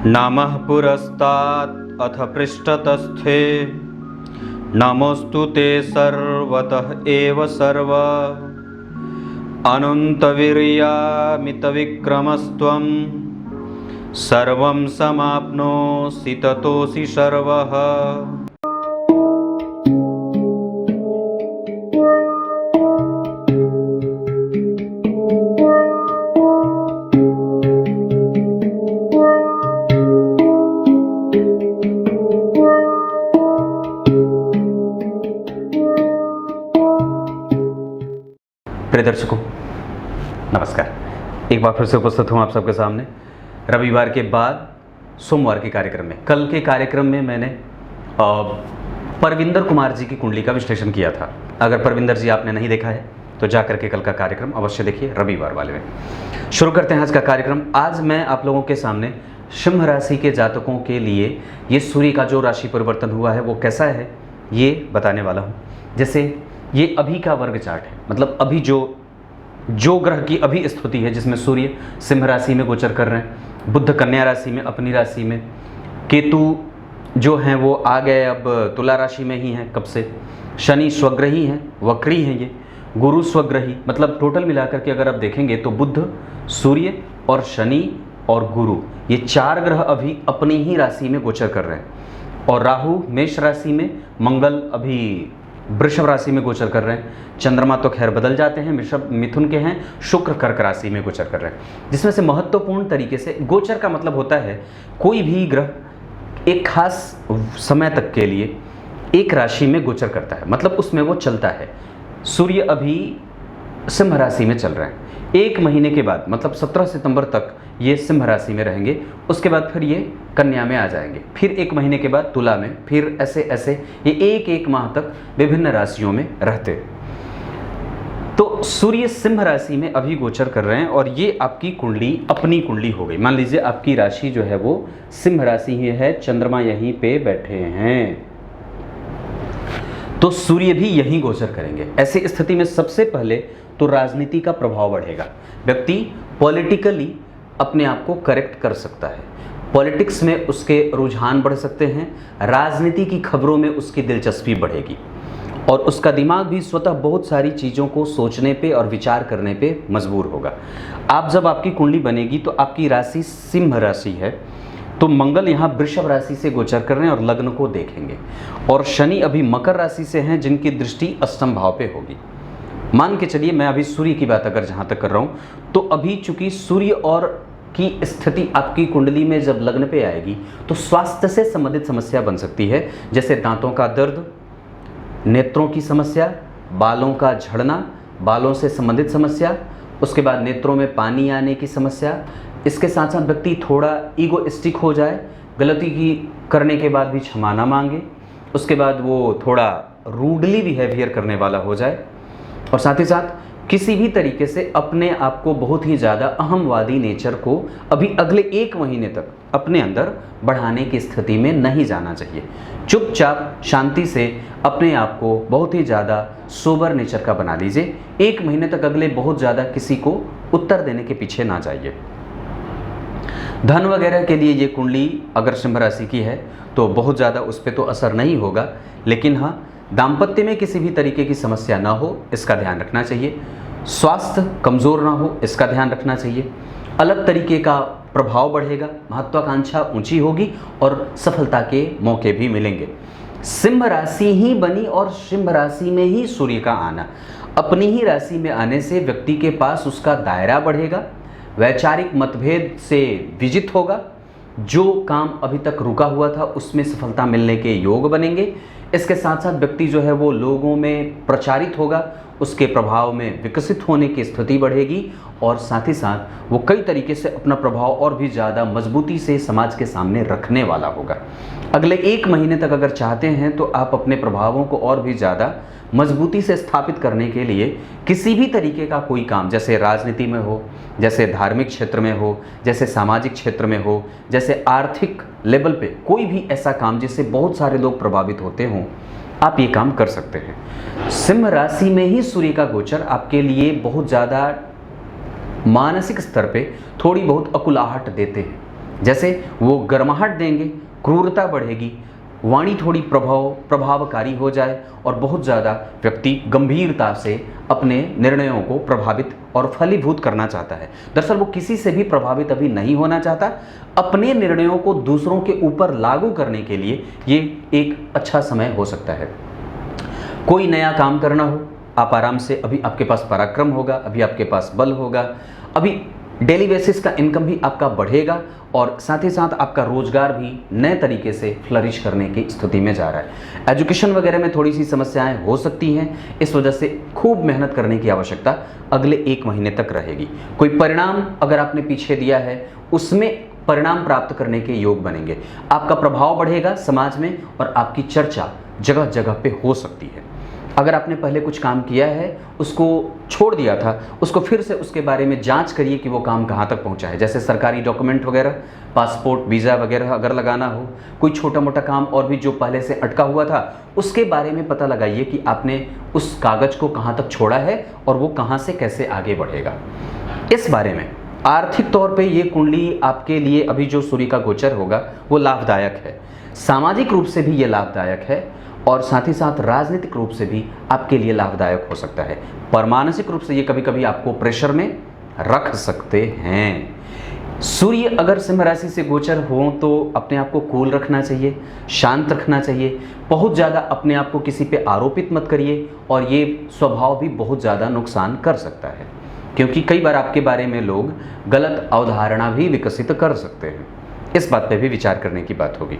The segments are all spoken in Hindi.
नमः पुरस्तात् अथ पृष्ठतस्थे नमोऽस्तु ते सर्वतः एव सर्व अनन्तवीर्यामितविक्रमस्त्वं सर्वं समाप्नोषि ततोऽसि सर्वः। प्रिय दर्शकों नमस्कार। एक बार फिर से उपस्थित हूँ आप सबके सामने रविवार के बाद सोमवार के कार्यक्रम में। कल के कार्यक्रम में मैंने परविंदर कुमार जी की कुंडली का विश्लेषण किया था। अगर परविंदर जी आपने नहीं देखा है तो जा करके कल का कार्यक्रम अवश्य देखिए, रविवार वाले में। शुरू करते हैं आज का कार्यक्रम। आज मैं आप लोगों के सामने सिंह राशि के जातकों के लिए ये सूर्य का जो राशि परिवर्तन हुआ है वो कैसा है ये बताने वाला हूँ। जैसे ये अभी का वर्ग चार्ट है, मतलब अभी जो ग्रह की अभी स्थिति है, जिसमें सूर्य सिंह राशि में गोचर कर रहे हैं, बुध कन्या राशि में अपनी राशि में, केतु जो हैं वो आ गए अब तुला राशि में ही हैं कब से, शनि स्वग्रही हैं, वक्री हैं ये, गुरु स्वग्रही, मतलब टोटल मिलाकर के अगर आप देखेंगे तो बुध, सूर्य और शनि और गुरु ये चार ग्रह अभी अपनी ही राशि में गोचर कर रहे हैं। और राहु मेष राशि में, मंगल अभी वृषभ राशि में गोचर कर रहे हैं, चंद्रमा तो खैर बदल जाते हैं, वृषभ मिथुन के हैं, शुक्र कर्क राशि में गोचर कर रहे हैं। जिसमें से महत्वपूर्ण तरीके से गोचर का मतलब होता है कोई भी ग्रह एक खास समय तक के लिए एक राशि में गोचर करता है, मतलब उसमें वो चलता है। सूर्य अभी सिंह राशि में चल रहे हैं, एक महीने के बाद मतलब 17 सितंबर तक ये सिंह राशि में रहेंगे, उसके बाद फिर ये कन्या में आ जाएंगे, फिर एक महीने के बाद तुला में, फिर ऐसे ऐसे ये एक माह तक विभिन्न राशियों में रहते। तो सूर्य सिंह राशि में अभी गोचर कर रहे हैं और ये आपकी कुंडली अपनी कुंडली हो गई। मान लीजिए आपकी राशि जो है वो सिंह राशि ही है, चंद्रमा यहीं पे बैठे हैं, तो सूर्य भी यहीं गोचर करेंगे। ऐसी स्थिति में सबसे पहले तो राजनीति का प्रभाव बढ़ेगा। व्यक्ति पॉलिटिकली अपने आप को करेक्ट कर सकता है, पॉलिटिक्स में उसके रुझान बढ़ सकते हैं, राजनीति की खबरों में उसकी दिलचस्पी बढ़ेगी और उसका दिमाग भी स्वतः बहुत सारी चीज़ों को सोचने पे और विचार करने पे मजबूर होगा। आप जब आपकी कुंडली बनेगी तो आपकी राशि सिंह राशि है, तो मंगल यहाँ वृषभ राशि से गोचर कर रहे हैं और लग्न को देखेंगे, और शनि अभी मकर राशि से हैं जिनकी दृष्टि अष्टम भाव पे होगी। मान के चलिए मैं अभी सूर्य की बात अगर जहाँ तक कर रहा हूँ, तो अभी चूंकि सूर्य और की स्थिति आपकी कुंडली में जब लग्न पे आएगी तो स्वास्थ्य से संबंधित समस्या बन सकती है, जैसे दांतों का दर्द, नेत्रों की समस्या, बालों का झड़ना, बालों से संबंधित समस्या, उसके बाद नेत्रों में पानी आने की समस्या। इसके साथ साथ व्यक्ति थोड़ा ईगोइस्टिक हो जाए, गलती की करने के बाद भी क्षमा ना मांगे, उसके बाद वो थोड़ा रूडली बिहेवियर करने वाला हो जाए, और साथ ही साथ किसी भी तरीके से अपने आप को बहुत ही ज़्यादा अहमवादी नेचर को अभी अगले एक महीने तक अपने अंदर बढ़ाने की स्थिति में नहीं जाना चाहिए। चुपचाप शांति से अपने आप को बहुत ही ज़्यादा सोबर नेचर का बना लीजिए। एक महीने तक अगले बहुत ज़्यादा किसी को उत्तर देने के पीछे ना जाइए। धन वगैरह के लिए ये कुंडली अगर सिंह राशि की है तो बहुत ज़्यादा उस पर तो असर नहीं होगा, लेकिन हाँ दाम्पत्य में किसी भी तरीके की समस्या ना हो इसका ध्यान रखना चाहिए, स्वास्थ्य कमज़ोर ना हो इसका ध्यान रखना चाहिए, अलग तरीके का प्रभाव बढ़ेगा, महत्वाकांक्षा ऊंची होगी और सफलता के मौके भी मिलेंगे। सिंह राशि ही बनी और सिंह राशि में ही सूर्य का आना, अपनी ही राशि में आने से व्यक्ति के पास उसका दायरा बढ़ेगा, वैचारिक मतभेद से विजित होगा, जो काम अभी तक रुका हुआ था उसमें सफलता मिलने के योग बनेंगे। इसके साथ साथ व्यक्ति जो है वो लोगों में प्रचारित होगा, उसके प्रभाव में विकसित होने की स्थिति बढ़ेगी, और साथ ही साथ वो कई तरीके से अपना प्रभाव और भी ज़्यादा मजबूती से समाज के सामने रखने वाला होगा। अगले एक महीने तक अगर चाहते हैं तो आप अपने प्रभावों को और भी ज़्यादा मजबूती से स्थापित करने के लिए किसी भी तरीके का कोई काम, जैसे राजनीति में हो, जैसे धार्मिक क्षेत्र में हो, जैसे सामाजिक क्षेत्र में हो, जैसे आर्थिक लेवल पे कोई भी ऐसा काम जिससे बहुत सारे लोग प्रभावित होते हों, आप ये काम कर सकते हैं। सिंह राशि में ही सूर्य का गोचर आपके लिए बहुत ज़्यादा मानसिक स्तर पे थोड़ी बहुत अकुलाहट देते हैं, जैसे वो गर्माहट देंगे, क्रूरता बढ़ेगी, वाणी थोड़ी प्रभावकारी हो जाए और बहुत ज़्यादा व्यक्ति गंभीरता से अपने निर्णयों को प्रभावित और फलीभूत करना चाहता है। दरअसल वो किसी से भी प्रभावित अभी नहीं होना चाहता, अपने निर्णयों को दूसरों के ऊपर लागू करने के लिए ये एक अच्छा समय हो सकता है। कोई नया काम करना हो, आप आराम से, अभी आपके पास पराक्रम होगा, अभी आपके पास बल होगा, अभी डेली बेसिस का इनकम भी आपका बढ़ेगा और साथ ही साथ आपका रोजगार भी नए तरीके से फ्लरिश करने की स्थिति में जा रहा है। एजुकेशन वगैरह में थोड़ी सी समस्याएं हो सकती हैं, इस वजह से खूब मेहनत करने की आवश्यकता अगले 1 महीने तक रहेगी। कोई परिणाम अगर आपने पीछे दिया है, उसमें परिणाम प्राप्त करने के योग बनेंगे, आपका प्रभाव बढ़ेगा समाज में और आपकी चर्चा जगह जगह पे हो सकती है। अगर आपने पहले कुछ काम किया है, उसको छोड़ दिया था, उसको फिर से उसके बारे में जांच करिए कि वो काम कहाँ तक पहुँचा है। जैसे सरकारी डॉक्यूमेंट वगैरह, पासपोर्ट, वीज़ा वगैरह अगर लगाना हो, कोई छोटा मोटा काम और भी जो पहले से अटका हुआ था, उसके बारे में पता लगाइए कि आपने उस कागज़ को कहाँ तक छोड़ा है और वो कहाँ से कैसे आगे बढ़ेगा। इस बारे में आर्थिक तौर पे ये कुंडली आपके लिए अभी जो सूर्य का गोचर होगा वो लाभदायक है, सामाजिक रूप से भी ये लाभदायक है और साथ ही साथ राजनीतिक रूप से भी आपके लिए लाभदायक हो सकता है। पर मानसिक रूप से ये कभी कभी आपको प्रेशर में रख सकते हैं। सूर्य अगर सिंह राशि से गोचर हो तो अपने आप को कूल रखना चाहिए, शांत रखना चाहिए, बहुत ज़्यादा अपने आप को किसी पे आरोपित मत करिए और ये स्वभाव भी बहुत ज़्यादा नुकसान कर सकता है, क्योंकि कई बार आपके बारे में लोग गलत अवधारणा भी विकसित कर सकते हैं। इस बात पे भी विचार करने की बात होगी।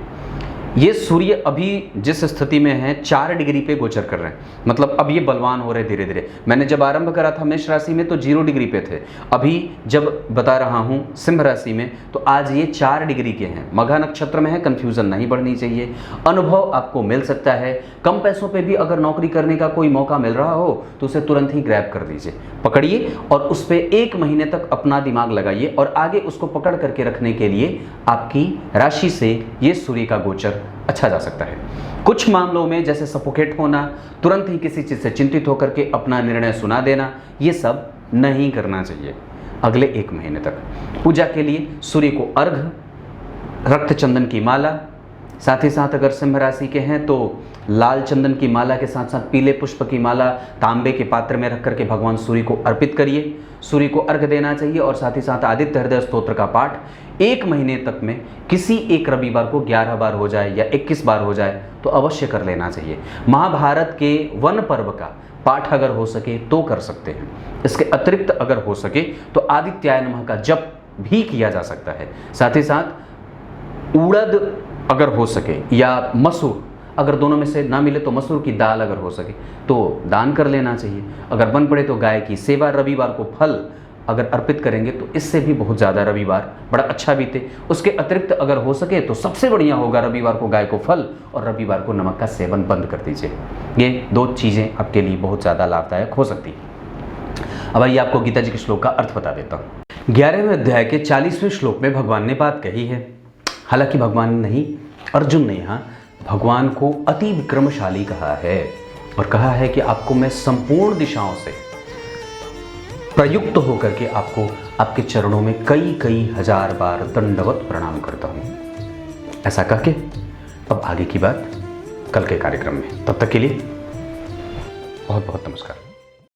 ये सूर्य अभी जिस स्थिति में है 4 डिग्री पे गोचर कर रहे हैं, मतलब अब ये बलवान हो रहे धीरे धीरे। मैंने जब आरंभ करा था मेष राशि में तो 0 डिग्री पे थे, अभी जब बता रहा हूँ सिंह राशि में तो आज ये 4 डिग्री के हैं। मघा नक्षत्र में है, कन्फ्यूज़न नहीं बढ़नी चाहिए, अनुभव आपको मिल सकता है। कम पैसों पर भी अगर नौकरी करने का कोई मौका मिल रहा हो तो उसे तुरंत ही ग्रैब कर दीजिए, पकड़िए और उस पर 1 महीने तक अपना दिमाग लगाइए और आगे उसको पकड़ करके रखने के लिए आपकी राशि से ये सूर्य का गोचर अच्छा जा सकता है। कुछ मामलों में जैसे सफोकेट होना, तुरंत ही किसी चीज़ से चिंतित होकर के अपना निर्णय सुना देना, ये सब नहीं करना चाहिए अगले 1 महीने तक। पूजा के लिए सूर्य को अर्घ, रक्त चंदन की माला, साथ ही साथ अगर सिंह राशि के हैं तो लाल चंदन की माला के साथ साथ पीले पुष्प की माला तांबे के पात्र में रख करके भगवान सूर्य को अर्पित करिए। सूर्य को अर्घ देना चाहिए और साथ ही साथ आदित्य हृदय स्तोत्र का पाठ 1 महीने तक में किसी एक रविवार को 11 बार हो जाए या 21 बार हो जाए तो अवश्य कर लेना चाहिए। महाभारत के वन पर्व का पाठ अगर हो सके तो कर सकते हैं। इसके अतिरिक्त अगर हो सके तो आदित्याय नमः का जप भी किया जा सकता है। साथ ही साथ उड़द अगर हो सके या मसूर, अगर दोनों में से ना मिले तो मसूर की दाल अगर हो सके तो दान कर लेना चाहिए। अगर बन पड़े तो गाय की सेवा, रविवार को फल अगर अर्पित करेंगे तो इससे भी बहुत ज़्यादा रविवार बड़ा अच्छा बीते। उसके अतिरिक्त अगर हो सके तो सबसे बढ़िया होगा रविवार को गाय को फल और रविवार को नमक का सेवन बंद कर दीजिए। ये 2 चीज़ें आपके लिए बहुत ज़्यादा लाभदायक हो सकती है। अब आइए आपको गीता जी के श्लोक का अर्थ बता देता हूँ। 11वें अध्याय के 40वें श्लोक में भगवान ने बात कही है। हालांकि भगवान नहीं, अर्जुन ने यहाँ भगवान को अति विक्रमशाली कहा है और कहा है कि आपको मैं संपूर्ण दिशाओं से प्रयुक्त होकर के आपको आपके चरणों में कई हजार बार दंडवत प्रणाम करता हूँ। ऐसा कह के अब आगे की बात कल के कार्यक्रम में। तब तक के लिए बहुत बहुत नमस्कार।